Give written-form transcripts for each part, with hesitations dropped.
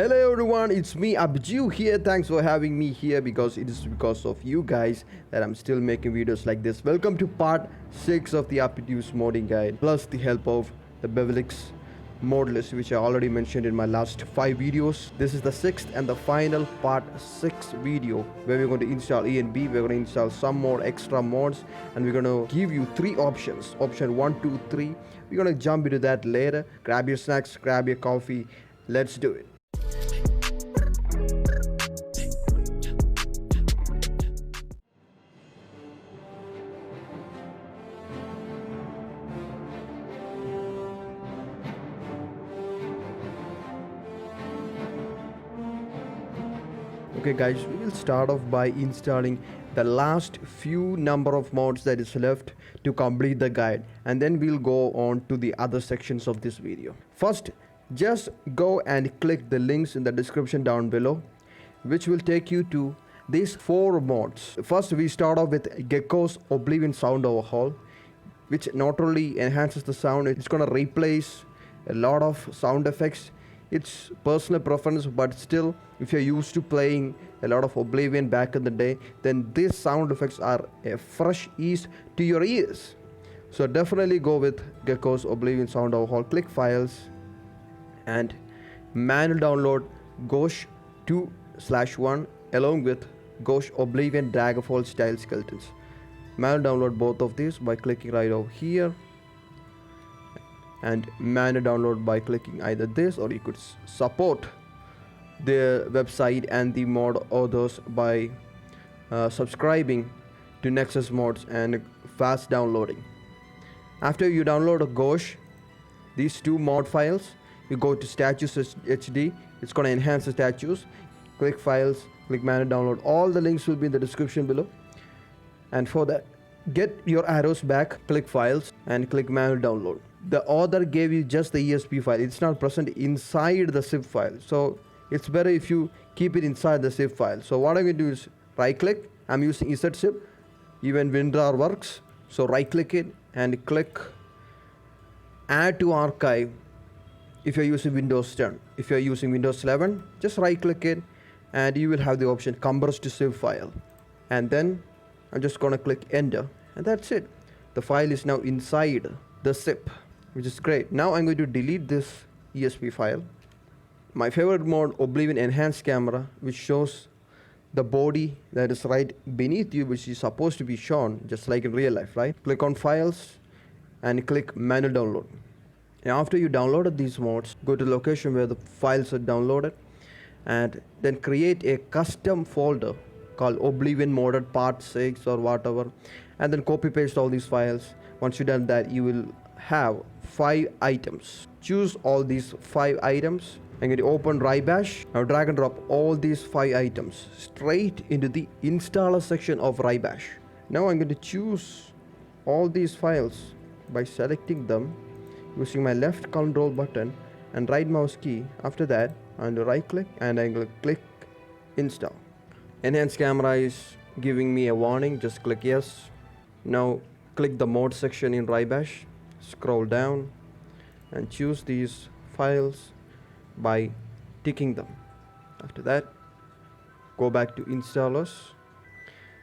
Hello everyone, it's me AppuDew here. Thanks for having me here because it is because of you guys that I'm still making videos like this. Welcome to part 6 of the AppuDew's modding guide, plus the help of the BEVILEX Modlist, which I already mentioned in my last 5 videos. This is the 6th and the final part 6 video where we're going to install ENB, we're going to install some more extra mods, and we're going to give you 3 options. Option 1, 2, 3. We're going to jump into that later. Grab your snacks, grab your coffee. Let's do it. Okay guys, we will start off by installing the last few number of mods that is left to complete the guide, and then we'll go on to the other sections of this video. First, just go and click the links in the description down below, which will take you to these 4 mods. First, we start off with Gecko's Oblivion Sound Overhaul, which not only enhances the sound, it's gonna replace a lot of sound effects. It's personal preference, but still, if you're used to playing a lot of Oblivion back in the day, then these sound effects are a fresh ease to your ears. So definitely go with Gecko's Oblivion Sound Overhaul. Click Files and manual download Ghosh 2/1 along with Ghosh Oblivion Daggerfall style skeletons. Manual download both of these by clicking right over here, and manual download by clicking either this, or you could support the website and the mod authors by subscribing to Nexus Mods and fast downloading. After you download a Ghosh, these 2 mod files, you go to statues HD. It's going to enhance the statues. Click Files, click manual download. All the links will be in the description below. And for that, get your arrows back, click Files and click manual download. The author gave you just the ESP file. It's not present inside the zip file, so it's better if you keep it inside the zip file. So what I'm going to do is right click. I'm using ZZip. Even WinRAR works. So right click it and click add to archive if you're using Windows 10. If you're using Windows 11, just right click it and you will have the option compress to zip file. And then I'm just going to click enter, and that's it. The file is now inside the zip, which is great. Now I'm going to delete this ESP file. My favorite mod, Oblivion Enhanced Camera, which shows the body that is right beneath you, which is supposed to be shown just like in real life, right? Click on Files and click Manual Download. And after you downloaded these mods, go to the location where the files are downloaded, and then create a custom folder called Oblivion Modded Part 6 or whatever, and then copy paste all these files. Once you've done that, you will have 5 items. Choose all these 5 items. I'm going to open Rybash. Now drag and drop all these 5 items straight into the installer section of Rybash. Now I'm going to choose all these files by selecting them using my left control button and right mouse key. After that, I'm going to right click and I'm going to click install. Enhanced Camera is giving me a warning. Just click yes. Now click the mod section in Rybash, scroll down and choose these files by ticking them. After that, go back to installers.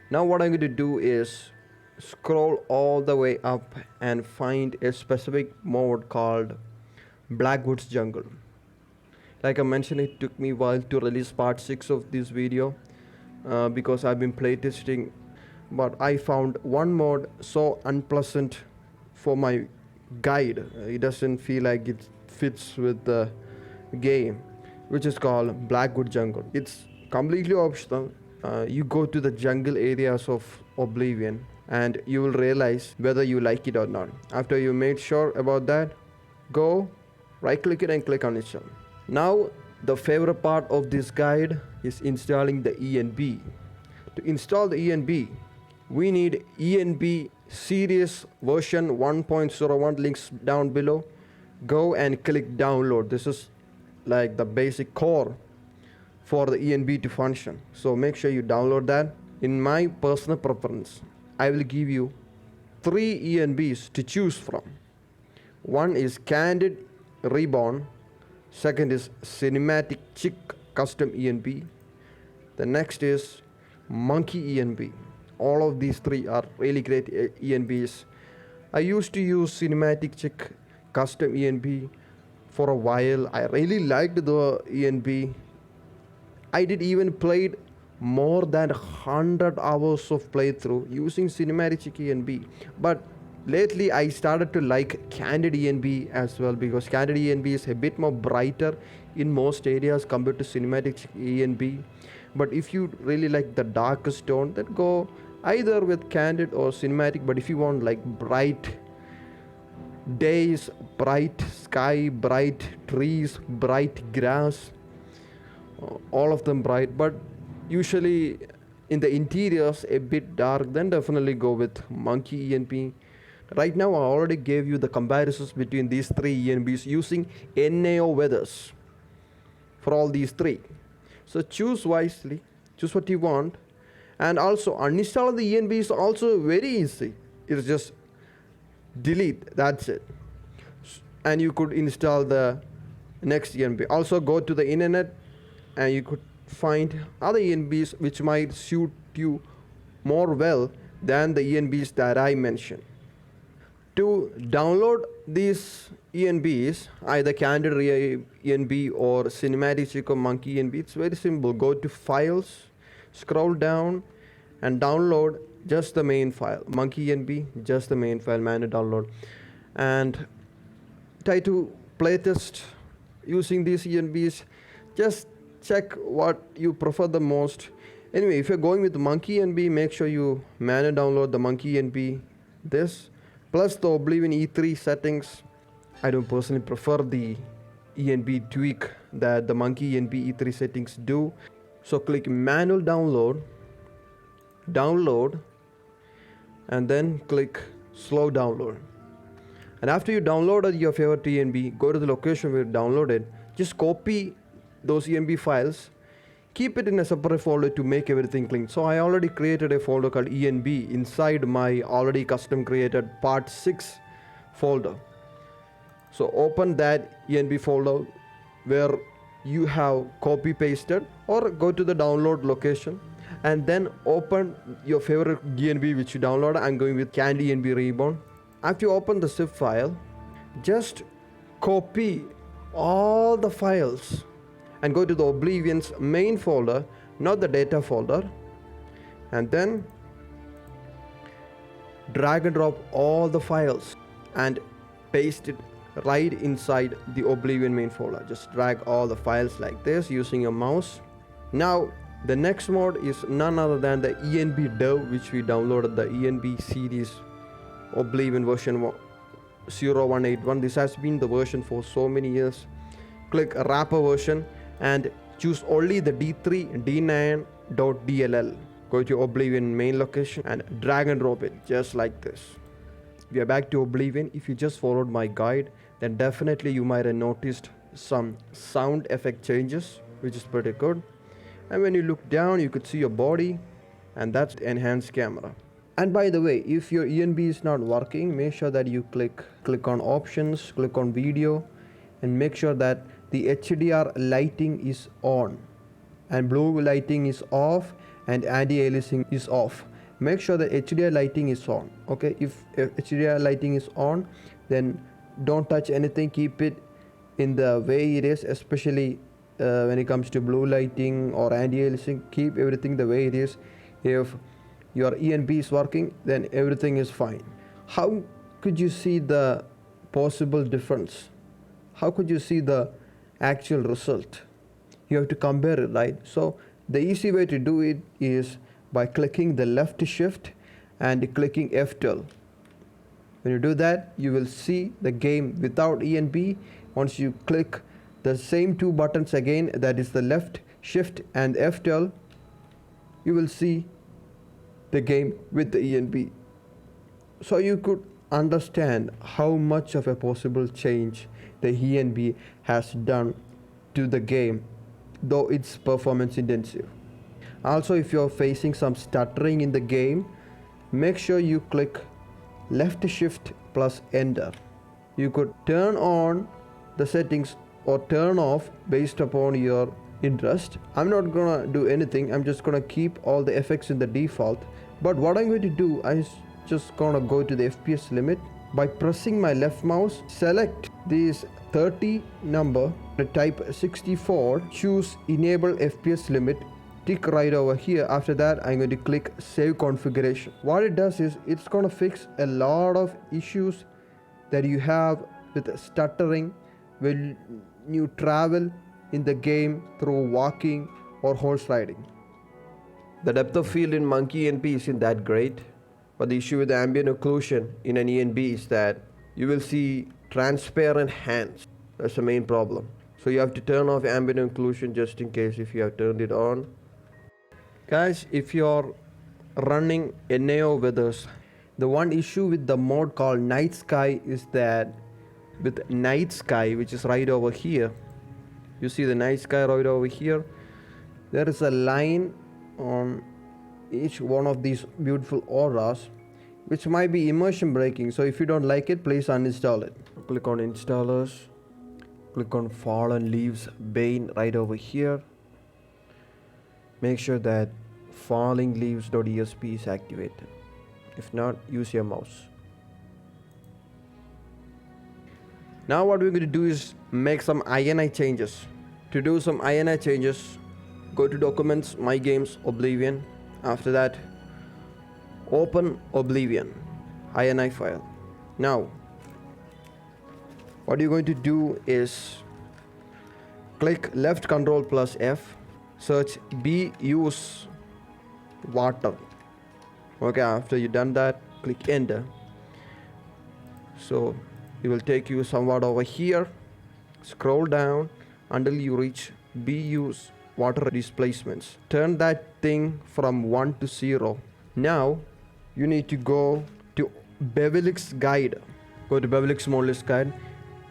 Now what I'm going to do is scroll all the way up and find a specific mod called Blackwoods Jungle. Like I mentioned, it took me a while to release part 6 of this video because I've been playtesting, but I found one mod so unpleasant for my guide. It doesn't feel like it fits with the game, which is called Blackwood Jungle. It's completely optional. You go to the jungle areas of Oblivion and you will realize whether you like it or not. After you made sure about that, go right click it and click on install. Now the favorite part of this guide is installing the ENB. To install the ENB, we need ENB series version 1.01, links down below. Go and click download. This is like the basic core for the ENB to function. So make sure you download that. In my personal preference, I will give you 3 ENBs to choose from. One is Candid Reborn Second is Cinematic Chick Custom ENB. The next is Monkey ENB. All of these three are really great ENBs. I used to use Cinematic Chick Custom ENB for a while. I really liked the ENB. I did even played more than 100 hours of playthrough using Cinematic Chick ENB. But lately I started to like Candid ENB as well, because Candid ENB is a bit more brighter in most areas compared to Cinematic Chick ENB. But if you really like the darkest tone, then go either with Candid or Cinematic. But if you want like bright days, bright sky, bright trees, bright grass, all of them bright, but usually in the interiors a bit dark, then definitely go with Monkey ENB. Right now I already gave you the comparisons between these three ENBs using NAO weathers for all these three. So choose wisely, choose what you want. And also uninstall the ENB is also very easy. It's just delete, that's it. And you could install the next ENB. Also go to the internet and you could find other ENBs which might suit you more well than the ENBs that I mentioned. To download these ENBs, either Candid ENB or Cinematic Chick or Monkey ENB, it's very simple. Go to Files, scroll down and download just the main file. Monkey ENB, just the main file, manual download. And try to playtest using these ENBs. Just check what you prefer the most. Anyway, if you're going with Monkey ENB, make sure you manual download the Monkey ENB, this, plus the Oblivion E3 settings. I don't personally prefer the ENB tweak that the Monkey ENB E3 settings do. So click manual download, and then click slow download. And after you downloaded your favorite ENB, go to the location where you downloaded. Just copy those ENB files, keep it in a separate folder to make everything clean. So I already created a folder called ENB inside my already custom created part 6 folder. So open that ENB folder where you have copy pasted, or go to the download location and then open your favorite ENB which you downloaded. I'm going with Candy ENB Reborn. After you open the zip file, just copy all the files and go to the Oblivion's main folder, not the data folder, and then drag and drop all the files and paste it right inside the Oblivion main folder. Just drag all the files like this using your mouse. Now the next mod is none other than the ENB Dev, which we downloaded, the ENB series Oblivion version 0181. This has been the version for so many years. Click wrapper version and choose only the D3 D9.dll. Go to Oblivion main location and drag and drop it just like this. We are back to Oblivion. If you just followed my guide, then definitely you might have noticed some sound effect changes, which is pretty good. And when you look down, you could see your body, and that's the enhanced camera. And by the way, if your ENB is not working, make sure that you click on options, click on video, and make sure that the HDR lighting is on and blue lighting is off and anti-aliasing is off. Make sure that HDR lighting is on. Okay, if HDR lighting is on, then don't touch anything, keep it in the way it is, especially when it comes to blue lighting or anti-aliasing. Keep everything the way it is. If your ENB is working, then everything is fine. How could you see the possible difference? How could you see the actual result? You have to compare it, right? So the easy way to do it is by clicking the left shift and clicking F12. When you do that, you will see the game without ENB. Once you click the same two buttons again, that is the left shift and F12, you will see the game with the ENB. So you could understand how much of a possible change the ENB has done to the game, though it's performance intensive. Also, if you're facing some stuttering in the game, make sure you click left shift plus enter. You could turn on the settings or turn off based upon your interest. I'm not gonna do anything. I'm just gonna keep all the effects in the default. But what I'm going to do, I'm just gonna go to the FPS limit. By pressing my left mouse, select this 30 number, type 64, choose enable FPS limit, tick right over here. After that, I'm going to click save configuration. What it does is it's gonna fix a lot of issues that you have with stuttering when you travel in the game through walking or horse riding. The depth of field in Monkey ENB isn't that great, but the issue with the ambient occlusion in an ENB is that you will see transparent hands. That's the main problem. So you have to turn off ambient occlusion just in case if you have turned it on. Guys, if you're running NAO weathers, the one issue with the mode called night sky is that with night sky, which is right over here, you see the night sky right over here, there is a line on each one of these beautiful auras which might be immersion breaking. So if you don't like it, please uninstall it. Click on installers, click on fallen leaves bane right over here. Make sure that falling leaves.esp is activated. If not, use your mouse. Now what we're going to do is make some INI changes. To do some INI changes, go to Documents, My Games, Oblivion. After that, open Oblivion INI file. Now, what you're going to do is click left Control plus F, search B use water. Okay, after you've done that, click enter. So it will take you somewhat over here. Scroll down until you reach B use water displacements. Turn that thing from 1 to 0. Now you need to go to BEVILEX guide. Go to BEVILEX Modlist guide.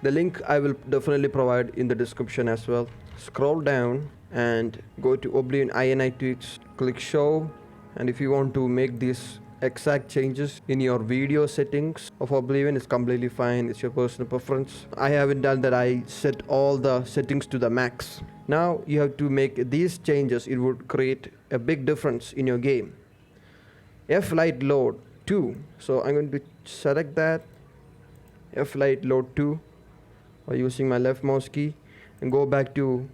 The link I will definitely provide in the description as well. Scroll down and go to Oblivion INI tweaks. Click show, and if you want to make these exact changes in your video settings of Oblivion, it's completely fine. It's your personal preference. I haven't done that. I set all the settings to the max. Now you have to make these changes. It would create a big difference in your game. F light load 2. So I'm going to select that F light load 2 by using my left mouse key and go back to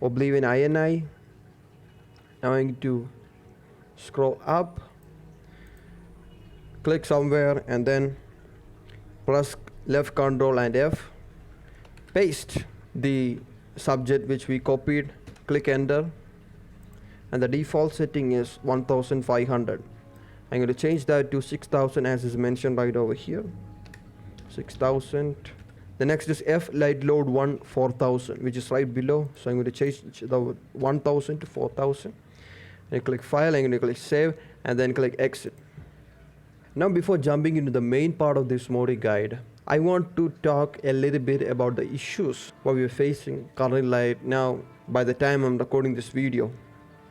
Oblivion INI. Now I'm going to scroll up, click somewhere, and then press left Control and F. Paste the subject which we copied, click enter, and the default setting is 1500. I'm going to change that to 6000 as is mentioned right over here. 6000. The next is F light load 1 4000, which is right below. So I'm going to change the 1000 to 4000. And click file, I'm going to click save, and then click exit. Now before jumping into the main part of this Modi guide, I want to talk a little bit about the issues what we're facing currently right now by the time I'm recording this video.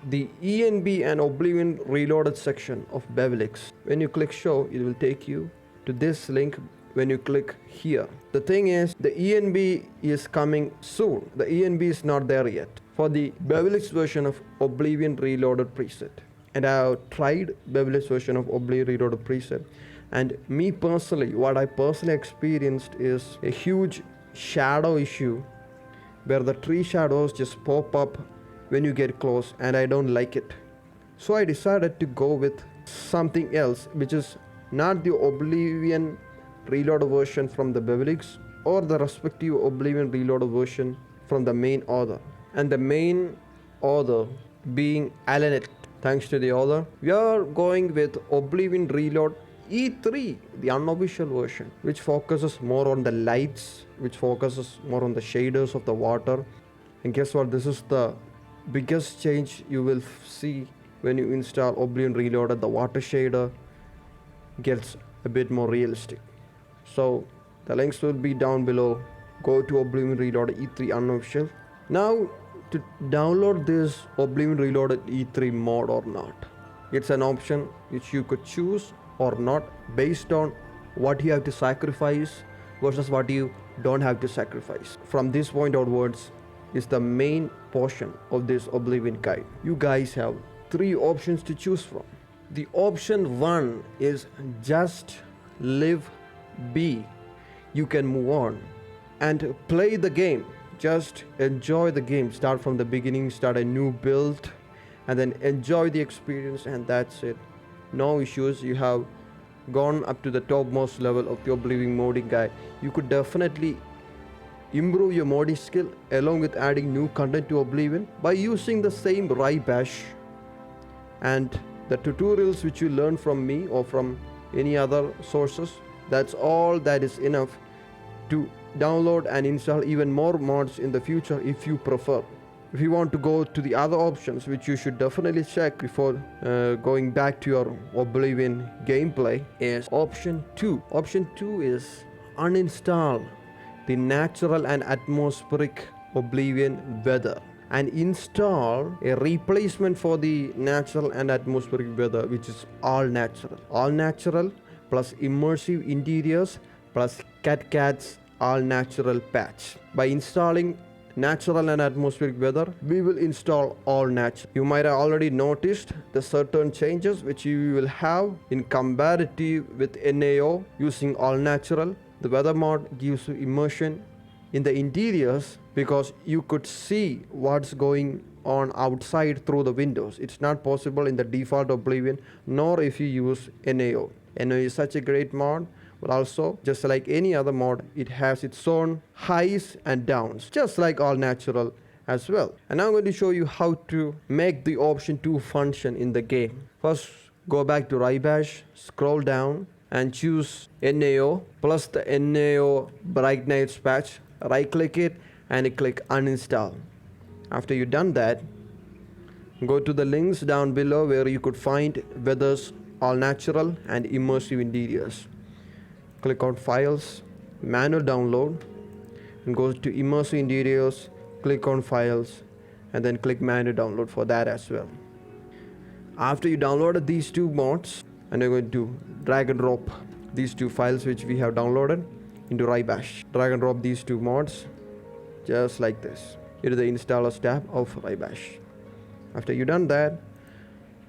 The ENB and Oblivion Reloaded section of BEVILEX, when you click show, it will take you to this link when you click here. The thing is, the ENB is coming soon. The ENB is not there yet for the BEVILEX version of Oblivion Reloaded preset. And I have tried BEVILEX version of Oblivion Reloaded preset, and me personally, what I personally experienced is a huge shadow issue where the tree shadows just pop up when you get close, and I don't like it. So I decided to go with something else, which is not the Oblivion Reloaded version from the BEVILEX or the respective Oblivion Reloaded version from the main author. And the main author being Alanet. Thanks to the author, we are going with Oblivion Reload E3, the unofficial version, which focuses more on the lights, which focuses more on the shaders of the water. And guess what? This is the biggest change you will see when you install Oblivion Reloaded. The water shader gets a bit more realistic. So the links will be down below. Go to Oblivion Reloaded E3 unofficial. Now to download this Oblivion Reloaded E3 mod or not, it's an option which you could choose or not based on what you have to sacrifice versus what you don't have to sacrifice. From this point onwards is the main portion of this Oblivion guide. You guys have 3 options to choose from. The option 1 is just live, be. You can move on and play the game. Just enjoy the game. Start from the beginning, start a new build, and then enjoy the experience, and that's it. No issues. You have gone up to the topmost level of the Oblivion modding guide. You could definitely improve your modding skill along with adding new content to Oblivion by using the same Rybash and the tutorials which you learn from me or from any other sources. That's all that is enough to download and install even more mods in the future if you prefer. If you want to go to the other options, which you should definitely check before going back to your Oblivion gameplay, is option 2. Option 2 is uninstall the natural and atmospheric Oblivion weather and install a replacement for the natural and atmospheric weather, which is all natural. All natural plus immersive interiors plus cats all natural patch. By installing natural and atmospheric weather, we will install all natural. You might have already noticed the certain changes which you will have in comparative with NAO using all natural. The weather mod gives you immersion in the interiors because you could see what's going on outside through the windows. It's not possible in the default Oblivion, nor if you use NAO. NAO is such a great mod, but also just like any other mod, it has its own highs and downs, just like all natural as well. And now I'm going to show you how to make the option 2 function in the game. First, go back to Rybash, scroll down and choose NAO plus the NAO brightness patch. Right click it and click uninstall. After you've done that, go to the links down below where you could find weathers, all natural and immersive interiors. Click on files, manual download, and go to immersive interiors, click on files, and then click manual download for that as well. After you downloaded these 2 mods, and you're going to drag and drop these 2 files which we have downloaded into Rybash. Drag and drop these 2 mods just like this into the installers tab of Rybash. After you've done that,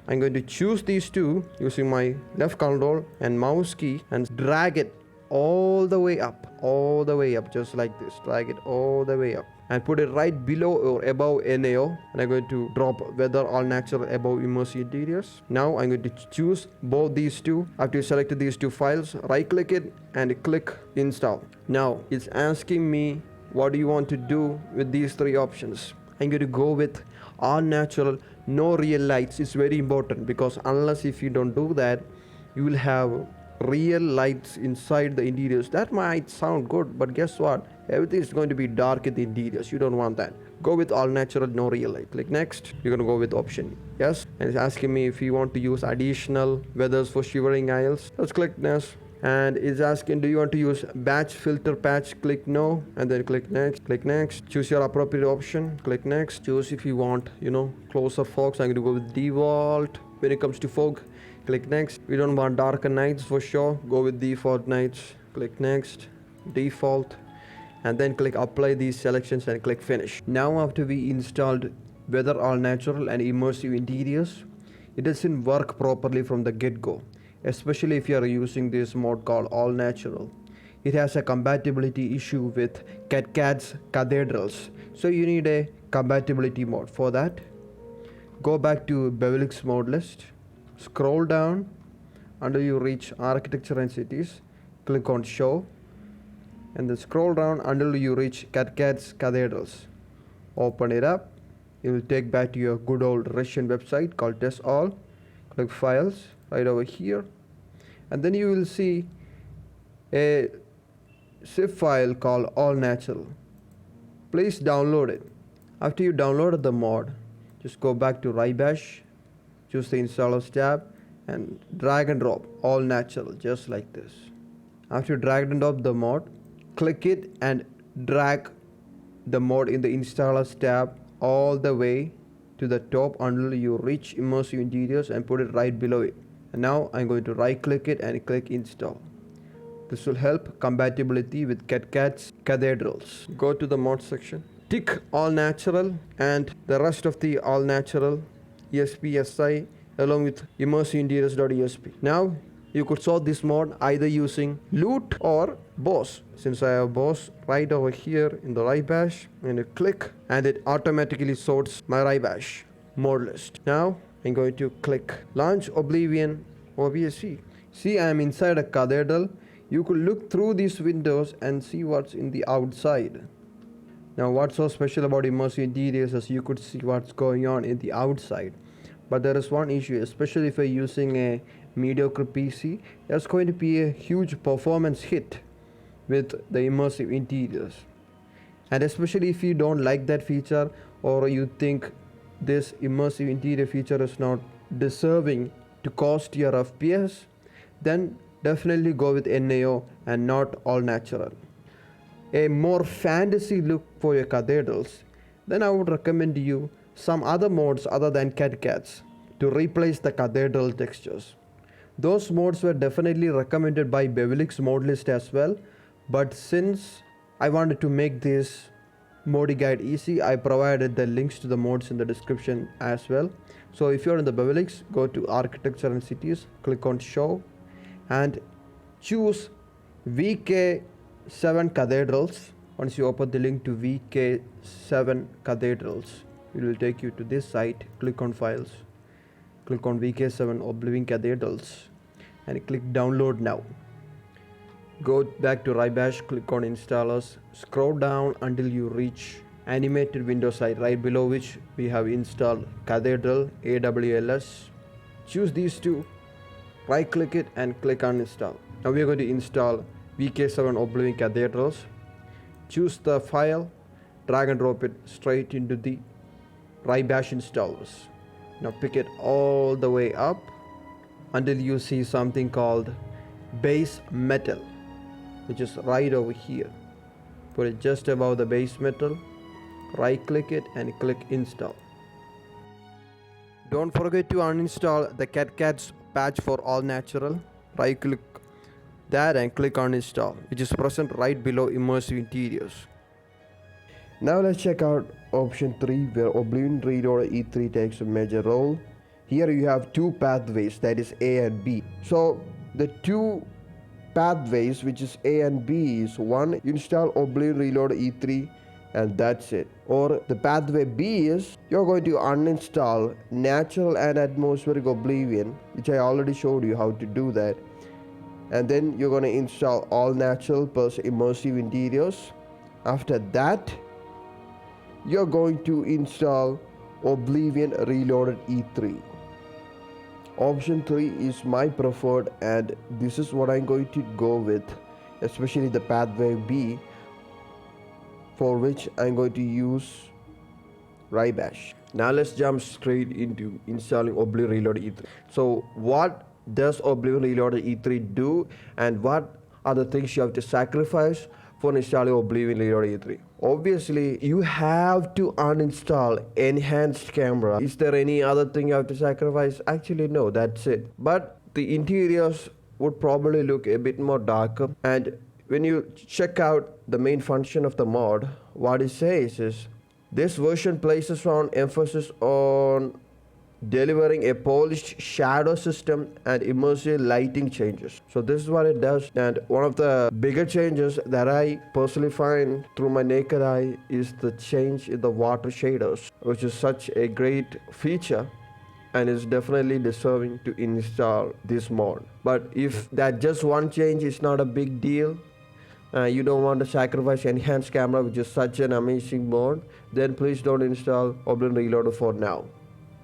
I'm going to choose these 2 using my left control and mouse key and drag it all the way up, just like this. Drag it all the way up and put it right below or above NAO, and I'm going to drop weather all natural above immersive interiors. Now I'm going to choose both these 2. After you selected these 2 files, right click it and click install. Now it's asking me what do you want to do with these 3 options. I'm going to go with all natural, no real lights. It's very important because unless if you don't do that, you will have real lights inside the interiors. That might sound good, but guess what? Everything is going to be dark in the interiors. You don't want that. Go with all natural, no real light. Click next. You're going to go with option yes, and it's asking me if you want to use additional weathers for shivering isles. Let's click next. And it's asking, do you want to use batch filter patch? Click no, and then click next. Click next. Choose your appropriate option. Click next. Choose if you want, closer fogs. I'm going to go with default. When it comes to fog, click next. We don't want darker nights for sure. Go with default nights. Click next. Default. And then click apply these selections and click finish. Now after we installed weather all natural and immersive interiors, it doesn't work properly from the get-go. Especially if you are using this mod called all natural. It has a compatibility issue with cat's cathedrals. So you need a compatibility mod. For that, go back to BEVILEX MODLIST, scroll down until you reach architecture and cities, click on show, and then scroll down until you reach cat's cathedrals. Open it up. It will take back to your good old Russian website called test all. Click files right over here, and then you will see a zip file called all natural. Please download it. After you downloaded the mod, just go back to Rybash, choose the installers tab, and drag and drop all natural just like this. After you drag and drop the mod, click it and drag the mod in the installers tab all the way to the top until you reach immersive interiors and put it right below it. And now I'm going to right click it and click install. This will help compatibility with CatCat's cathedrals. Go to the mod section. Tick all natural and the rest of the all natural ESP along with immersive interiors.esp. Now you could sort this mod either using loot or boss. Since I have boss right over here in the Rybash, I'm going to click and it automatically sorts my Rybash mod list. Now I'm going to click launch Oblivion OBSC. See, I am inside a cathedral. You could look through these windows and see what's in the outside. Now what's so special about immersive interiors is you could see what's going on in the outside. But there is one issue, especially if you're using a mediocre PC, there's going to be a huge performance hit with the immersive interiors. And especially if you don't like that feature, or you think this immersive interior feature is not deserving to cost your FPS, then definitely go with NAO and not all natural. A more fantasy look for your cathedrals, then I would recommend you some other mods other than CatCats to replace the cathedral textures. Those mods were definitely recommended by BEVILEX Modlist as well, but since I wanted to make this mod guide easy, I provided the links to the mods in the description as well. So if you're in the BEVILEX, go to Architecture and Cities, click on Show and choose VK7 Cathedrals. Once you open the link to VK7 Cathedrals, it will take you to this site. Click on Files, click on VK7 Oblivion Cathedrals and click Download Now. Go back to Rybash, click on Installers, scroll down until you reach animated window site, right below which we have installed Cathedral AWLS. Choose these two, right click it and click on Install. Now we are going to install VK7 Oblivion Cathedrals. Choose the file, drag and drop it straight into the Rybash installers. Now pick it all the way up until you see something called base metal, which is right over here. Put it just above the base metal, right click it and click install. Don't forget to uninstall the CatCat's patch for all natural. Right click that and click on install, which is present right below immersive interiors. Now let's check out option 3, where Oblivion Reloaded E3 takes a major role. Here you have two pathways, that is A and B. So the two pathways, which is A and B, is one, install Oblivion Reloaded E3 and that's it. Or the pathway B is you're going to uninstall Natural and Atmospheric Oblivion, which I already showed you how to do that. And then you're going to install All Natural plus Immersive Interiors. After that, you're going to install Oblivion Reloaded E3. Option 3 is my preferred and this is what I'm going to go with, especially the pathway B, for which I'm going to use Rybash. Now let's jump straight into installing Oblivion Reloaded E3. So what does Oblivion Reloaded E3 do and what are the things you have to sacrifice for installing Oblivion Reloaded E3? Obviously, you have to uninstall Enhanced Camera. Is there any other thing you have to sacrifice? Actually, no, that's it. But the interiors would probably look a bit more darker. And when you check out the main function of the mod, what it says is, this version places on emphasis on delivering a polished shadow system and immersive lighting changes. So this is what it does, and one of the bigger changes that I personally find through my naked eye is the change in the water shaders, which is such a great feature and is definitely deserving to install this mod. But if that just one change is not a big deal, you don't want to sacrifice Enhanced Camera, which is such an amazing mod, then please don't install Oblivion Reloaded for now,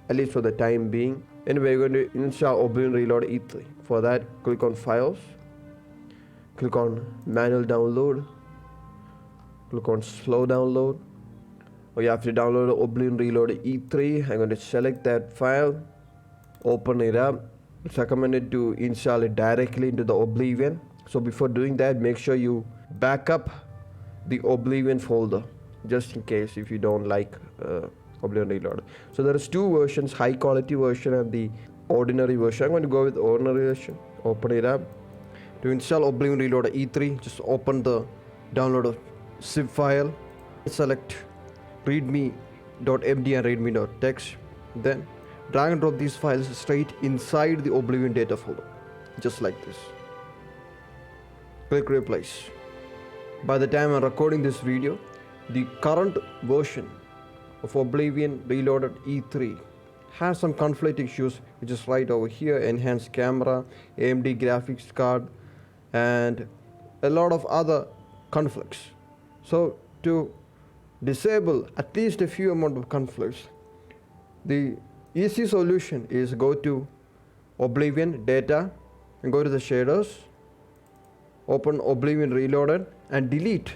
at least for the time being. Anyway, we're going to install Oblivion Reloaded E3. For that, click on Files, click on Manual Download, click on Slow Download. You have to download Oblivion Reloaded E3. I'm going to select that file, open it up. It's recommended to install it directly into the Oblivion. So before doing that, make sure you back up the Oblivion folder, just in case if you don't like Oblivion Reloaded. So there is two versions, high quality version and the ordinary version. I'm going to go with ordinary version. Open it up, To install Oblivion Reloaded E3, just open the download of zip file, select readme.md and readme.txt, then drag and drop these files straight inside the Oblivion data folder, just like this. Click replace. By the time I'm recording this video, the current version of Oblivion Reloaded E3 has some conflict issues, which is right over here: enhanced camera, AMD graphics card, and a lot of other conflicts. So to disable at least a few amount of conflicts, the easy solution is go to Oblivion Data and go to the shaders, open Oblivion Reloaded and delete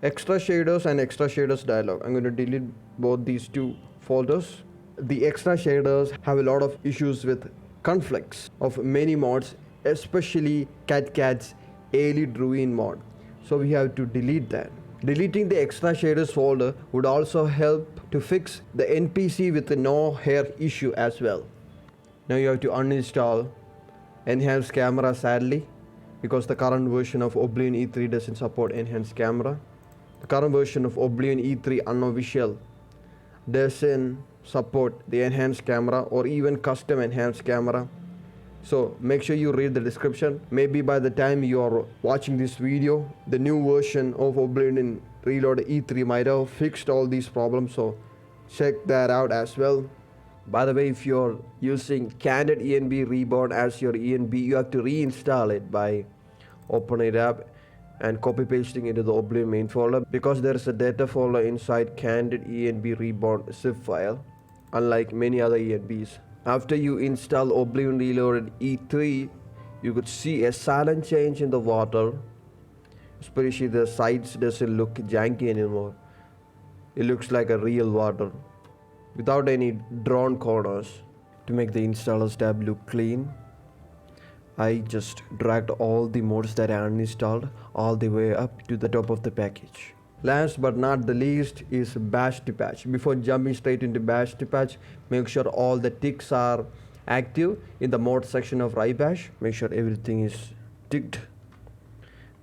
extra shaders and extra shaders dialog. I'm going to delete both these two folders. The extra shaders have a lot of issues with conflicts of many mods, especially CatCat's Ailey Druin mod. So we have to delete that. Deleting the extra shaders folder would also help to fix the NPC with the no hair issue as well. Now you have to uninstall Enhanced Camera, sadly, because the current version of Oblivion E3 doesn't support Enhanced Camera. The current version of Oblivion E3 unofficial doesn't support the Enhanced Camera or even custom Enhanced Camera. So make sure you read the description. Maybe by the time you are watching this video, the new version of Oblivion Reloaded E3 might have fixed all these problems, so check that out as well. By the way, if you're using Candid ENB Reborn as your ENB, you have to reinstall it by opening it up and copy pasting into the Oblivion main folder, because there is a data folder inside Candid ENB Reborn zip file, unlike many other ENBs. After you install Oblivion Reloaded E3, you could see a sudden change in the water, especially the sides doesn't look janky anymore. It looks like a real water without any drawn corners. To make the installers tab look clean, I just dragged all the mods that I uninstalled all the way up to the top of the package. Last but not the least is bash to patch. Before jumping straight into bash to patch, make sure all the ticks are active in the mod section of RyBash. Make sure everything is ticked.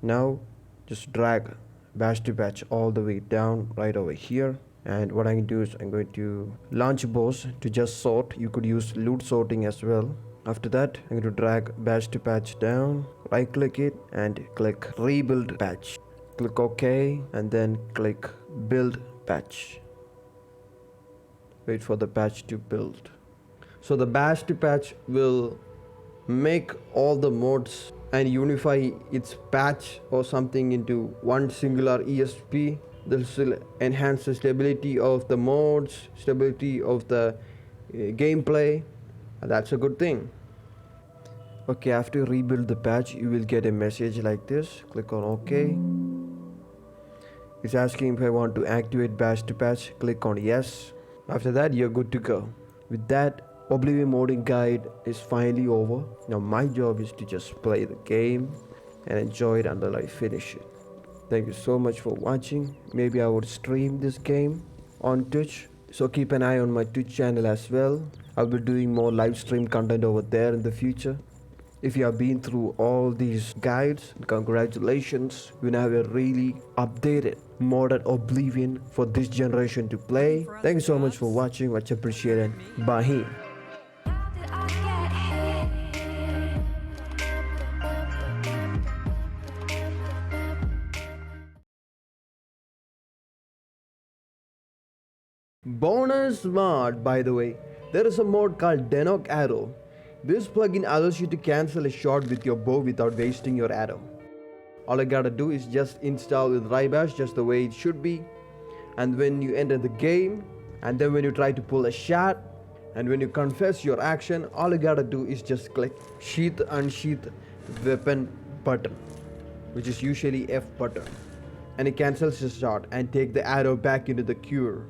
Now just drag bash to patch all the way down right over here. And what I'm going to do is I'm going to launch boss to just sort. You could use loot sorting as well. After that, I'm going to drag bash to patch down, right click it and click rebuild patch. Click OK and then click build patch. Wait for the patch to build. So the bash to patch will make all the mods and unify its patch or something into one singular ESP. This will enhance the stability of the mods, stability of the gameplay. That's a good thing. Okay, after you rebuild the patch, you will get a message like this. Click on OK. It's asking if I want to activate bash to patch. Click on yes. After that, you're good to go. With that, Oblivion modding guide is finally over. Now my job is to just play the game and enjoy it until I finish it. Thank you so much for watching. Maybe I would stream this game on Twitch, so keep an eye on my Twitch channel as well. I'll be doing more live stream content over there in the future. If you have been through all these guides, congratulations. We now have a really updated, modded Oblivion for this generation to play. Thank you so much for watching. Much appreciated. Bye. Bonus mod, by the way. There is a mod called Denok Arrow. This plugin allows you to cancel a shot with your bow without wasting your arrow. All I gotta do is just install with RyBash just the way it should be. And when you enter the game, and then when you try to pull a shot, and when you confess your action, all you gotta do is just click sheath unsheath weapon button, which is usually F button. And it cancels the shot and take the arrow back into the queue.